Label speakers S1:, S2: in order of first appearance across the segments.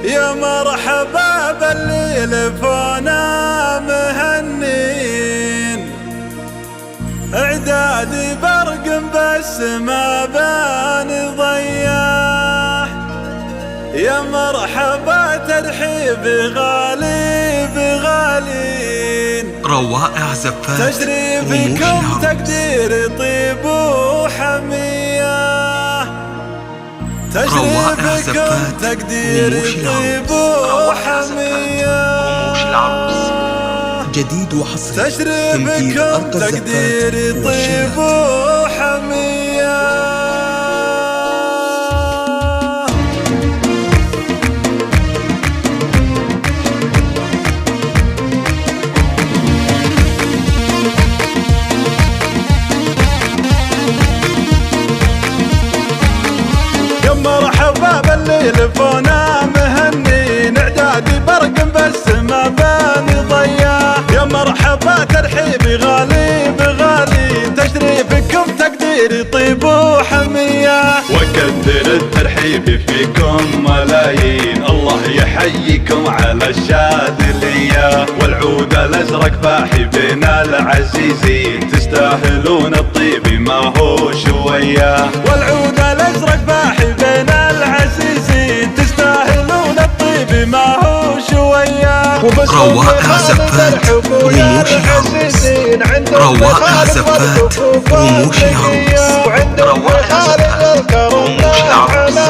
S1: يا مرحبا بالليل فونا مهنين، اعدادي برق بس ما بان ضياح. يا مرحبا ترحيب غالي بغالين،
S2: روائع زفات
S1: تجري بكم تقدير طيب وحمية، تجري بكم تقدير طيب وحمية.
S2: جديد وحصري
S1: تجري بكم تقدير طيب وحمية. يا مرحبا بالليل فونا مهنين، اعدادي برق بس ما باني ضياح. يا مرحبا ترحيبي غالي بغالي، تشريفكم تقديري طيب وحمية،
S3: وكثر الترحيب فيكم ملايين. الله يحييكم على الشاذلية، والعود الازرق باحي بين العزيزين، تستاهلون الطيب ما هو شوية.
S1: والعود الازرق باحي بين العزيزين، تستاهلون الطيب ما هو شوية.
S2: روائع زفات رموش العروس، روائع زفات رموش العروس، روائع زفات رموش العروس.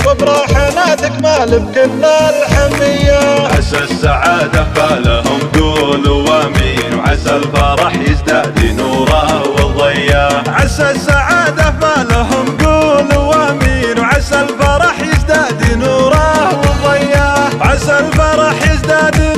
S1: وبراحنا تكمل بكل الحمية.
S3: عسى السعادة فالهم قولوا وامين، وعسى الفرح يزداد نوره وضياه.
S1: عسى السعادة فالهم قولوا وامين، وعسى الفرح يزداد نوره وضياه. عسى الفرح يزداد